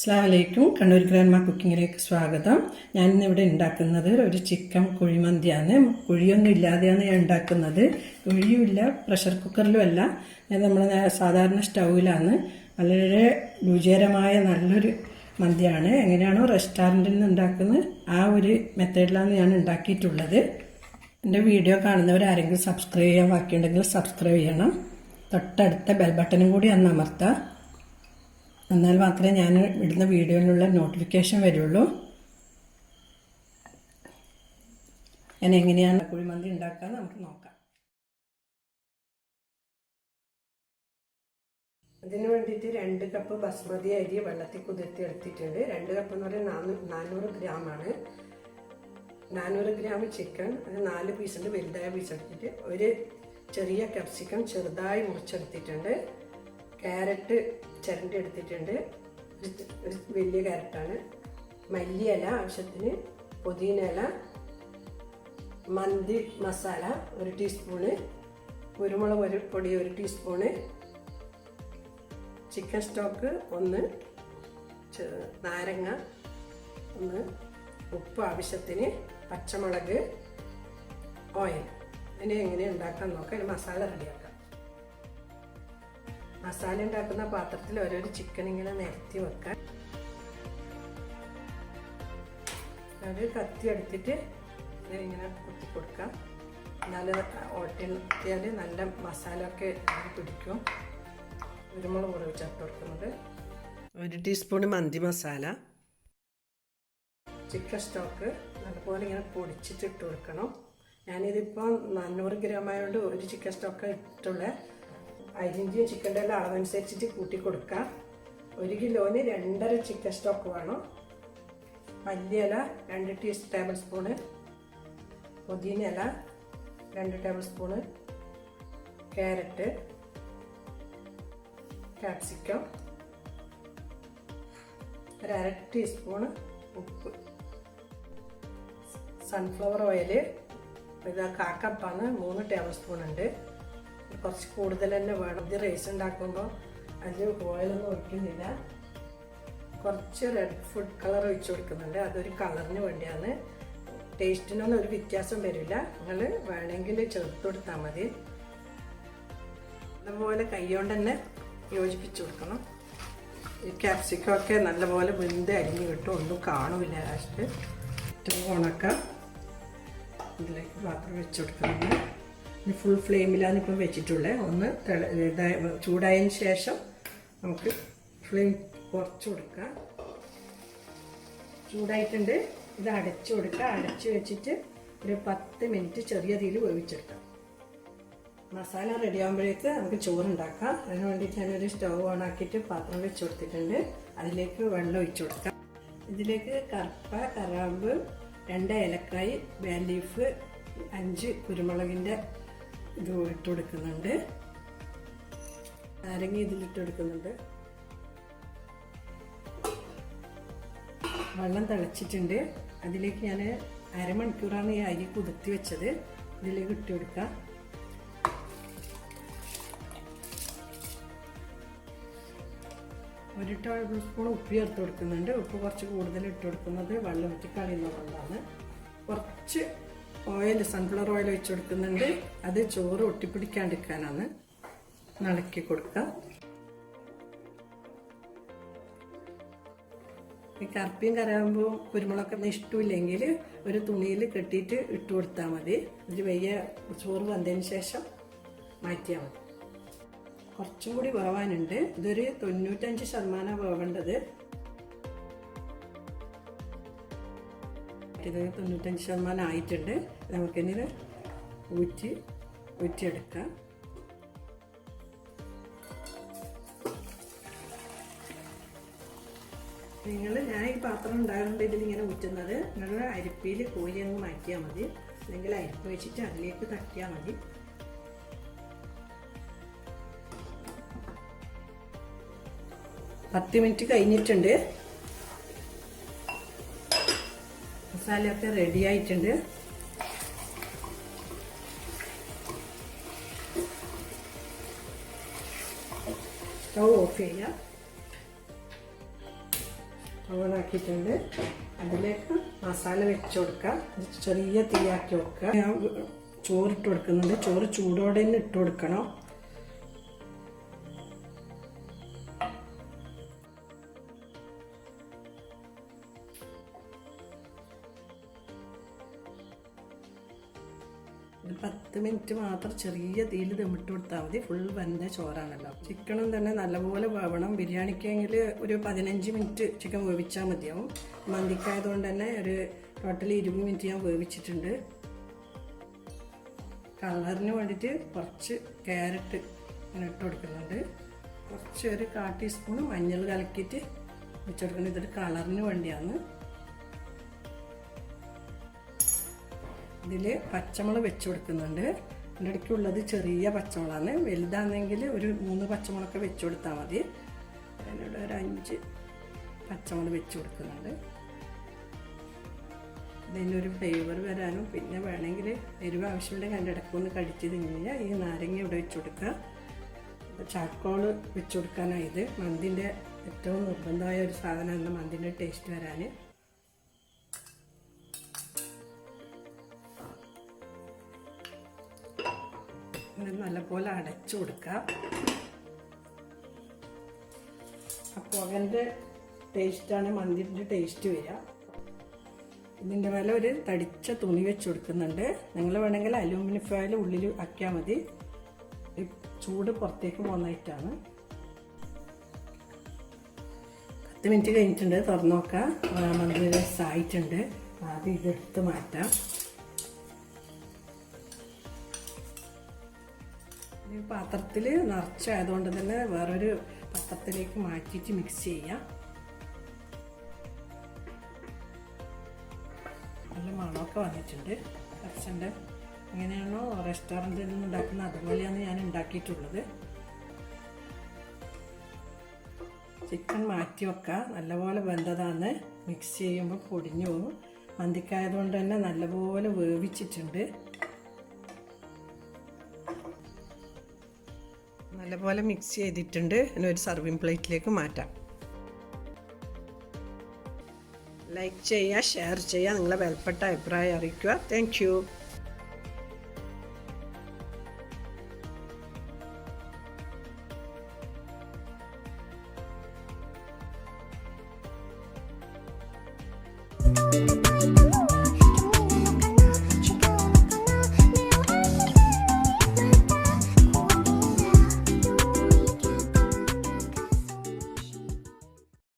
അസ്സലാമലൈക്കും. കണ്ണൂർ ഗ്രാൻഡ്മ കുക്കിങ്ങിലേക്ക് സ്വാഗതം. ഞാനിന്നിവിടെ ഉണ്ടാക്കുന്നത് ഒരു ചിക്കൻ കുഴിമന്തിയാണ്. കുഴിയൊന്നും ഇല്ലാതെയാണ് ഞാൻ ഉണ്ടാക്കുന്നത്. കുഴിയുമില്ല, പ്രഷർ കുക്കറിലും അല്ല. ഞാൻ നമ്മൾ സാധാരണ സ്റ്റൗവിലാണ്. വളരെ രുചികരമായ നല്ലൊരു മന്തിയാണ്. എങ്ങനെയാണോ റെസ്റ്റോറൻറ്റിൽ നിന്ന് ഉണ്ടാക്കുന്നത് ആ ഒരു മെത്തേഡിലാണ് ഞാൻ ഉണ്ടാക്കിയിട്ടുള്ളത്. എൻ്റെ വീഡിയോ കാണുന്നവരാരെങ്കിലും സബ്സ്ക്രൈബ് ചെയ്യാൻ ബാക്കിയുണ്ടെങ്കിൽ സബ്സ്ക്രൈബ് ചെയ്യണം. തൊട്ടടുത്ത ബെൽ ബട്ടണും കൂടി ഒന്ന് അമർത്താം. എന്നാൽ മാത്രമേ ഞാൻ ഇടുന്ന വീഡിയോയിലുള്ള നോട്ടിഫിക്കേഷൻ വരുള്ളൂ. ഞാൻ എങ്ങനെയാണ് കുഴിമന്തി ഉണ്ടാക്കുക നമുക്ക് നോക്കാം. അതിന് വേണ്ടിയിട്ട് 2 കപ്പ് ബസ്മതി അരി വെള്ളത്തിൽ കുതിർത്തി എടുത്തിട്ടുണ്ട്. 2 കപ്പ് എന്ന് പറഞ്ഞാൽ 400 ഗ്രാമാണ്. 400 ഗ്രാം ചിക്കൻ, അത് 4 പീസുണ്ട്. വലുതായ പീസ് എടുത്തിട്ട് ഒരു ചെറിയ ക്യാപ്സിക്കം ചെറുതായി മുറിച്ചെടുത്തിട്ടുണ്ട്. ക്യാരറ്റ് ചിരണ്ടി എടുത്തിട്ടുണ്ട്, ഒരു വലിയ ക്യാരറ്റാണ്. മല്ലിയില ആവശ്യത്തിന്, പുതിന ഇല, മന്തി മസാല 1 ടീസ്പൂണ്, കുരുമുളക് പൊടി 1 ടീസ്പൂണ്, ചിക്കൻ സ്റ്റോക്ക് 1, നാരങ്ങ 1, ഉപ്പ് ആവശ്യത്തിന്, പച്ചമുളക്, ഓയിൽ. ഇനി എങ്ങനെ ഉണ്ടാക്കാൻ നോക്കാം. മസാല റെഡിയാക്കാം. മസാല ഉണ്ടാക്കുന്ന പാത്രത്തിൽ ഓരോരു ചിക്കൻ ഇങ്ങനെ നിരത്തി വെക്കാൻ. ഒരു കത്തി എടുത്തിട്ട് ഇങ്ങനെ കുത്തി കൊടുക്കാം. നല്ല ഓട്ടിയാൽ നല്ല മസാല ഒക്കെ പിടിക്കും. കുരുമുളക് പൊടി ചേർത്ത് കൊടുക്കുന്നത്, 1 ടീസ്പൂൺ മന്തി മസാല, ചിക്കൻ സ്റ്റോക്ക് നല്ലപോലെ ഇങ്ങനെ പൊടിച്ചിട്ട് ഇട്ട് കൊടുക്കണം. ഞാനിതിപ്പോൾ 400 ഗ്രാം ആയതുകൊണ്ട് 1 ചിക്കൻ സ്റ്റോക്ക് ഇട്ടുള്ള. അരിഞ്ചും ചിക്കൻ്റെ എല്ലാം അളവനുസരിച്ചിട്ട് കൂട്ടി കൊടുക്കാം. 1 കിലോന് 2.5 ചിക്കൻ സ്റ്റോക്ക് വേണം. മല്ലിയില 2 ടേബിൾ സ്പൂണ്, പുതിന ഇല 2 table spoon, carrot, capsicum, 1/2 teaspoon ഉപ്പ്, സൺഫ്ലവർ ഓയിൽ ഇത് കാക്കപ്പാണ് 3 ടേബിൾ സ്പൂൺ ഉണ്ട്. കുറച്ച് കൂടുതൽ തന്നെ വേണം. ഇത് റൈസ് ഉണ്ടാക്കുമ്പോൾ അതിൽ ഓയിലൊന്നും ഒഴിക്കുന്നില്ല. കുറച്ച് റെഡ് ഫുഡ് കളർ ഒഴിച്ച് കൊടുക്കുന്നുണ്ട്. അതൊരു കളറിന് വേണ്ടിയാണ്. ടേസ്റ്റിനൊന്നും ഒരു വ്യത്യാസം വരില്ല. നിങ്ങൾ വേണമെങ്കിൽ ചേർത്ത് കൊടുത്താൽ മതി. അതുപോലെ കൈകൊണ്ട് തന്നെ യോജിപ്പിച്ച് കൊടുക്കണം. ഈ ക്യാപ്സിക്കമൊക്കെ നല്ലപോലെ വെന്ത് അരിഞ്ഞ് കിട്ടും, ഒന്നും കാണില്ല. ലാസ്റ്റ് ഉണക്കാം. ഇതിലേക്ക് പാത്രം വെച്ച് കൊടുക്കുന്നുണ്ട്. ഫുൾ ഫ്ലെയിമിലാണ് ഇപ്പോൾ വെച്ചിട്ടുള്ളത്. ഒന്ന് ചൂടായതിന് ശേഷം നമുക്ക് ഫ്ലെയിം കുറച്ച് കൊടുക്കാം. ചൂടായിട്ടുണ്ട്. ഇത് അടച്ചു കൊടുക്കുക. അടച്ചു വെച്ചിട്ട് ഒരു 10 മിനിറ്റ് ചെറിയ തീയിൽ വേവിച്ചെടുക്കാം. മസാല റെഡി ആകുമ്പോഴേക്ക് നമുക്ക് ചോറുണ്ടാക്കാം. അതിന് വേണ്ടിയിട്ട് ഞാനൊരു സ്റ്റവ് ഓൺ ആക്കിയിട്ട് പാത്രം വെച്ച് കൊടുത്തിട്ടുണ്ട്. അതിലേക്ക് വെള്ളം ഒഴിച്ചു കൊടുക്കാം. ഇതിലേക്ക് കറുപ്പ, കറാമ്പ്, 2 ഏലക്കായ്, ബേ ലീഫ്, 5 കുരുമുളകിൻ്റെ ഇത് ഇട്ട് കൊടുക്കുന്നുണ്ട്. നാരങ്ങ ഇതിലിട്ട് കൊടുക്കുന്നുണ്ട്. വെള്ളം തിളച്ചിട്ടുണ്ട്. അതിലേക്ക് ഞാൻ അരമണിക്കൂറാണ് ഈ അരി കുതിർത്തി വെച്ചത്. ഇതിലേക്ക് ഇട്ട് കൊടുക്കാം. ഒരു ടേബിൾ സ്പൂൺ ഉപ്പ് ചേർത്ത് കൊടുക്കുന്നുണ്ട്. ഉപ്പ് കുറച്ച് കൂടുതൽ ഇട്ട് കൊടുക്കുന്നത് വെള്ളം ഊറ്റി കളയുന്നതുകൊണ്ടാണ്. കുറച്ച് ഓയിൽ, സൺഫ്ലവർ ഓയിൽ ഒഴിച്ച് കൊടുക്കുന്നുണ്ട്. അത് ചോറ് ഒട്ടിപ്പിടിക്കാണ്ടിരിക്കാനാണ്. ഇളക്കി കൊടുക്കാം. ഈ കറുപ്പിയും കരാകുമ്പോൾ കുരുമുളകൊക്കെ ഇഷ്ടമില്ലെങ്കിൽ ഒരു തുണിയിൽ കെട്ടിയിട്ട് ഇട്ട് കൊടുത്താൽ മതി. ഇതിൽ വലിയ ചോറ് വന്നതിന് ശേഷം മാറ്റിയാൽ മതി. കുറച്ചും കൂടി വേവാനുണ്ട്. ഇതൊരു 95% വേവേണ്ടത്. ഇത് 95% ആയിട്ടുണ്ട്. നമുക്കിനി ഊറ്റിയെടുക്കാം. ഞാൻ ഈ പാത്രം ഉണ്ടായതുകൊണ്ട് ഇതിലിങ്ങനെ ഊറ്റുന്നത്. നിങ്ങൾ അരിപ്പിയിൽ കോരി അങ്ങ് മാറ്റിയാൽ മതി. അല്ലെങ്കിൽ അരിപ്പ് വെച്ചിട്ട് അതിലേക്ക് തട്ടിയാൽ മതി. പത്ത് മിനിറ്റ് കഴിഞ്ഞിട്ടുണ്ട്. മസാലയൊക്കെ റെഡി ആയിട്ടുണ്ട്. സ്റ്റൗ ഓഫ് ചെയ്യാം. ഓണാക്കിയിട്ടുണ്ട്. അതിലേക്ക് മസാല വെച്ച് കൊടുക്കുക. ചെറിയ തീയാക്കി വെക്കുക. ഞാൻ ചോറിട്ട് കൊടുക്കുന്നുണ്ട്. ചോറ് ചൂടോടെ തന്നെ ഇട്ട് കൊടുക്കണം. ഒരു 10 മിനിറ്റ് മാത്രം ചെറിയ തീയിൽ ദമ്മിട്ട് കൊടുത്താൽ മതി. ഫുൾ വെന്ത ചോറാണല്ലോ. ചിക്കനും തന്നെ നല്ലപോലെ വേവണം. ബിരിയാണിക്കെങ്കിൽ ഒരു 15 മിനിറ്റ് ചിക്കൻ വേവിച്ചാൽ മതിയാവും. മന്തിക്കായതുകൊണ്ട് തന്നെ ഒരു ടോട്ടലി 20 മിനിറ്റ് ഞാൻ വേവിച്ചിട്ടുണ്ട്. കളറിന് വേണ്ടിയിട്ട് കുറച്ച് ക്യാരറ്റ് ഇങ്ങനെ ഇട്ട് കൊടുക്കുന്നുണ്ട്. കുറച്ച് ഒരു 1/4 ടീസ്പൂൺ മഞ്ഞൾ കലക്കിയിട്ട് വെച്ച് കൊടുക്കുന്നത്. ഇതൊരു കളറിന് വേണ്ടിയാണ്. ഇതിൽ പച്ചമുളക് വെച്ച് കൊടുക്കുന്നുണ്ട്. എൻ്റെ ഇടയ്ക്കുള്ളത് ചെറിയ പച്ചമുളകാണ്. വലുതാണെങ്കിൽ ഒരു 3 പച്ചമുളകൊക്കെ വെച്ച് കൊടുത്താൽ മതി. അതിനോട് ഒരു 5 പച്ചമുളക് വെച്ച് കൊടുക്കുന്നുണ്ട്. ഇതിനൊരു ഫ്ലേവർ വരാനും പിന്നെ വേണമെങ്കിൽ എരിവ് ആവശ്യമുണ്ടെങ്കിൽ അതിൻ്റെ ഇടയ്ക്കൊന്ന് കടിച്ച് തിന്നില്ല. ഈ നാരങ്ങ ഇവിടെ വെച്ച് കൊടുക്കുക. ചാക്കോൾ വെച്ച് കൊടുക്കാനാണ് ഇത്. മന്തിൻ്റെ ഏറ്റവും നിർബന്ധമായ ഒരു സാധനമാണ് മന്തിൻ്റെ ടേസ്റ്റ് വരാൻ. നല്ലപോലെ അടച്ചു കൊടുക്കുക. അപ്പോൾ അതിൻ്റെ ടേസ്റ്റാണ് മന്തിൻ്റെ ടേസ്റ്റ് വരിക. ഇതിൻ്റെ മേലെ ഒരു തടിച്ച തുണി വെച്ച് കൊടുക്കുന്നുണ്ട്. നിങ്ങൾ വേണമെങ്കിൽ അലൂമിനിയം ഫോയിൽ ഉള്ളിൽ ആക്കിയാൽ മതി. ചൂട് പുറത്തേക്ക് പോകുന്നതായിട്ടാണ്. 10 മിനിറ്റ് കഴിഞ്ഞിട്ടുണ്ട്. തുറന്നു നോക്കാം. മന്തി ആയിട്ടുണ്ട്. ആദ്യം ഇതെടുത്ത് മാറ്റാം. ഈ പാത്രത്തിൽ നിറച്ചായതുകൊണ്ട് തന്നെ വേറൊരു പാത്രത്തിലേക്ക് മാറ്റിയിട്ട് മിക്സ് ചെയ്യാം. നല്ല മണമൊക്കെ വന്നിട്ടുണ്ട്. കുറച്ചുണ്ട്. എങ്ങനെയാണോ റെസ്റ്റോറൻറ്റിൽ നിന്ന് ഉണ്ടാക്കുന്നത് അതുപോലെയാണ് ഞാൻ ഉണ്ടാക്കിയിട്ടുള്ളത്. ചിക്കൻ മാറ്റി വെക്കാം. നല്ലപോലെ വെന്തതാണ്. മിക്സ് ചെയ്യുമ്പോൾ പൊടിഞ്ഞു പോകും. മന്തിക്കായതുകൊണ്ട് തന്നെ നല്ലപോലെ വേവിച്ചിട്ടുണ്ട്. നല്ലപോലെ മിക്സ് ചെയ്തിട്ടുണ്ട്. ഇനി ഒരു സർവിങ് പ്ലേറ്റിലേക്ക് മാറ്റാം. ലൈക്ക് ചെയ്യുക, ഷെയർ ചെയ്യുക, നിങ്ങളെ വിലപ്പെട്ട അഭിപ്രായം അറിയിക്കുക. Thank you.